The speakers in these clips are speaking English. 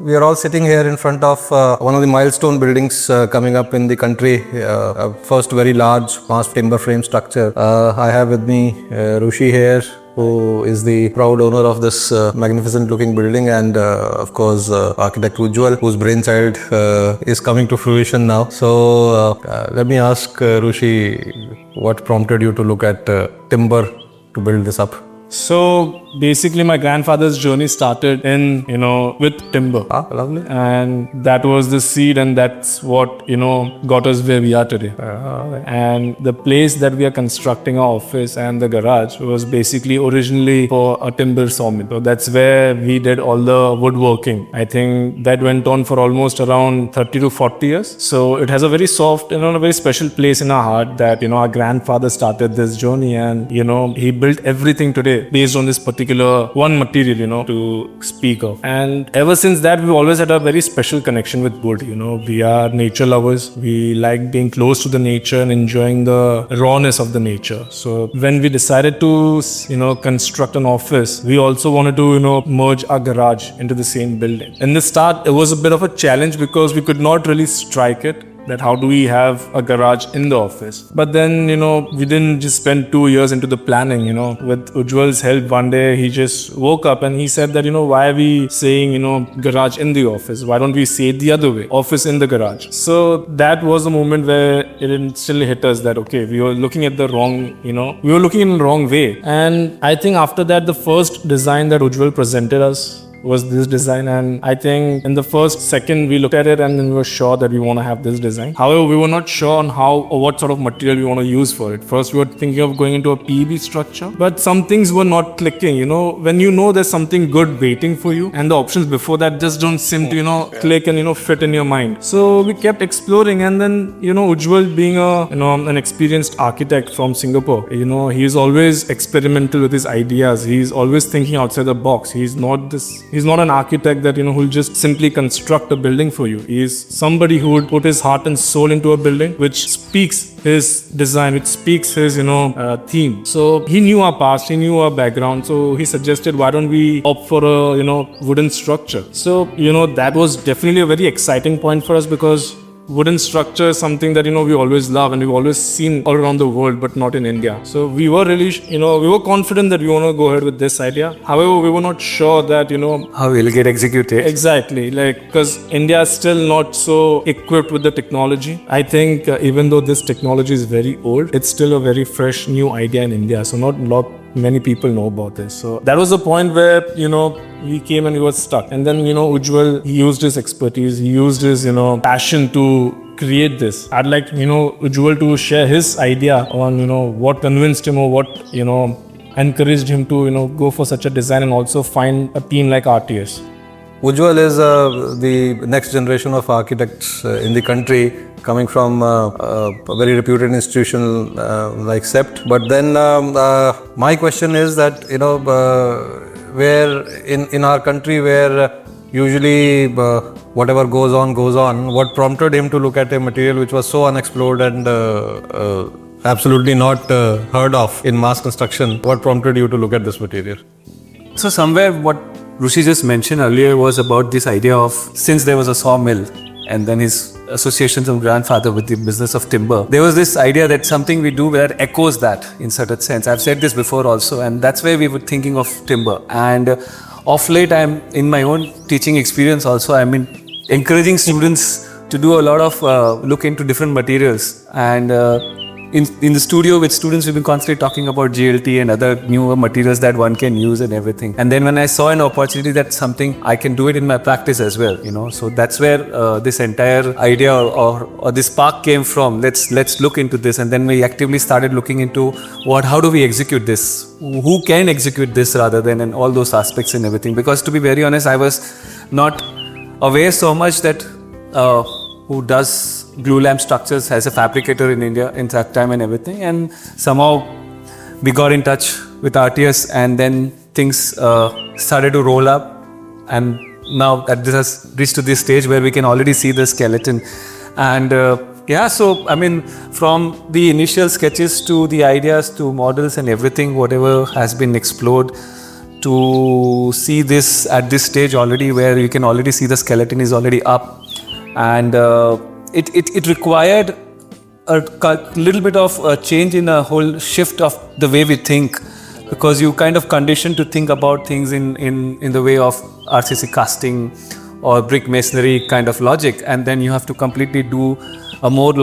we are all sitting here in front of one of the milestone buildings coming up in the country. First very large mass timber frame structure. I have with me Rushi here, who is the proud owner of this magnificent looking building, and of course architect Ujjaval, whose brainchild is coming to fruition now. So let me ask Rushi, what prompted you to look at timber to build this up? So basically my grandfather's journey started in, with timber. Lovely. And that was the seed, and that's what, got us where we are today. And the place that we are constructing our office and the garage was basically originally for a timber sawmill. So that's where we did all the woodworking. I think that went on for almost around 30 to 40 years. So it has a very soft, a very special place in our heart that, our grandfather started this journey, and, he built everything today based on this particular one material, to speak of. And ever since that, we've always had a very special connection with wood. We are nature lovers. We like being close to the nature and enjoying the rawness of the nature. So when we decided to, construct an office, we also wanted to, merge our garage into the same building. In the start, it was a bit of a challenge because we could not really strike it, that how do we have a garage in the office. But then, we didn't just spend 2 years into the planning, with Ujjaval's help. One day he just woke up and he said that, why are we saying, garage in the office? Why don't we say it the other way? Office in the garage. So that was the moment where it instantly hit us that, okay, we were looking at the wrong, we were looking in the wrong way. And I think after that, the first design that Ujjaval presented us was this design, and I think in the first second we looked at it and then we were sure that we want to have this design. However, we were not sure on how or what sort of material we want to use for it. First we were thinking of going into a PEB structure, but some things were not clicking. When there's something good waiting for you and the options before that just don't seem to click and fit in your mind. So we kept exploring, and then Ujjaval being an experienced architect from Singapore, he is always experimental with his ideas. He's always thinking outside the box. He's not an architect that, who'll just simply construct a building for you. He is somebody who would put his heart and soul into a building, which speaks his design, which speaks his, theme. So he knew our past, he knew our background. So he suggested, why don't we opt for a, wooden structure? So, that was definitely a very exciting point for us, because wooden structure is something that, we always love and we've always seen all around the world, but not in India. So we were really, we were confident that we want to go ahead with this idea. However, we were not sure that, how it will get executed. Exactly. Because India is still not so equipped with the technology. I think even though this technology is very old, it's still a very fresh, new idea in India. So not many people know about this. So that was the point where, we came and we were stuck. And then, Ujjaval, he used his expertise, he used his, passion to create this. I'd like, Ujjaval to share his idea on, what convinced him or what, encouraged him to, go for such a design and also find a team like Artius. Ujjaval is the next generation of architects in the country, coming from a very reputed institution like CEPT. But then my question is that, where in our country where usually whatever goes on, what prompted him to look at a material which was so unexplored and absolutely not heard of in mass construction? What prompted you to look at this material? So somewhere what Rushi just mentioned earlier was about this idea of, since there was a sawmill and then his associations of grandfather with the business of timber, there was this idea that something we do that echoes that in certain sense. I've said this before also, and that's where we were thinking of timber. And of late, I'm in my own teaching experience also, I'm encouraging students to do a lot of look into different materials. And in the studio with students, we've been constantly talking about GLT and other newer materials that one can use and everything. And then when I saw an opportunity, that's something I can do it in my practice as well, So that's where this entire idea or this spark came from. Let's look into this. And then we actively started looking into how do we execute this? Who can execute this rather than, and all those aspects and everything. Because to be very honest, I was not aware so much that who does Glulam structures as a fabricator in India in that time and everything. And somehow we got in touch with Artius, and then things started to roll up. And now that this has reached to this stage where we can already see the skeleton. And so from the initial sketches to the ideas to models and everything, whatever has been explored, to see this at this stage already, where you can already see the skeleton is already up, and it required a little bit of a change in a whole shift of the way we think, because you kind of conditioned to think about things in the way of RCC casting or brick masonry kind of logic, and then you have to completely do a more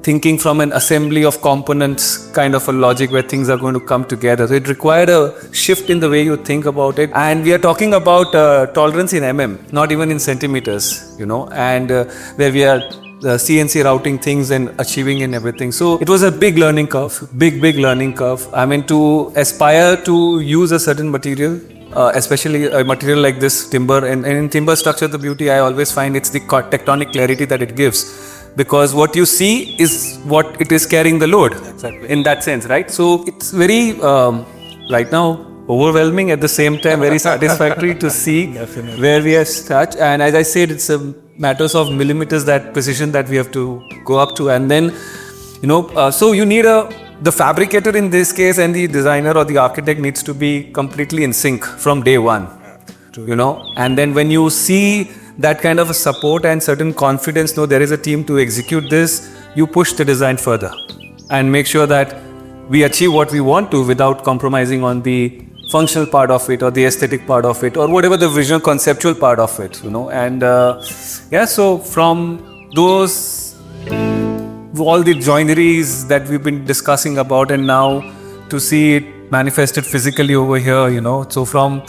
thinking from an assembly of components kind of a logic where things are going to come together. So it required a shift in the way you think about it, and we are talking about tolerance in mm, not even in centimeters, and where we are CNC routing things and achieving in everything. So it was a big learning curve, big learning curve. I mean, to aspire to use a certain material, especially a material like this timber, and in timber structure, the beauty I always find, it's the tectonic clarity that it gives, because what you see is what it is carrying the load. Exactly. In that sense, right? So it's very right now overwhelming, at the same time very satisfactory to see where we are at. And as I said, it's a matters of millimeters, that precision that we have to go up to, and then so you need the fabricator in this case, and the designer or the architect needs to be completely in sync from day one. And then when you see that kind of a support and certain confidence, there is a team to execute this, you push the design further and make sure that we achieve what we want to without compromising on the functional part of it or the aesthetic part of it or whatever the visual conceptual part of it, and so from those, all the joineries that we've been discussing about, and now to see it manifested physically over here, so from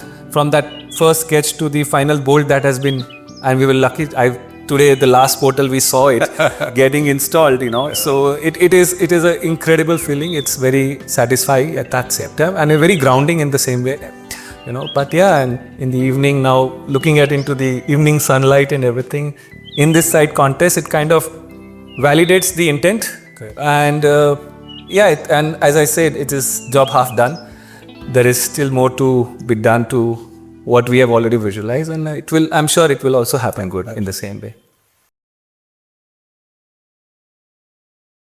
that first sketch to the final bolt that has been, and we were lucky, today the last portal we saw it getting installed, so it is an incredible feeling. It's very satisfying at that same time, and very grounding in the same way, but and in the evening, now looking into the evening sunlight and everything in this site contest, it kind of validates the intent. Okay. And and as I said, it is job half done. There is still more to be done to what we have already visualized, and I'm sure it will also happen good in the same way.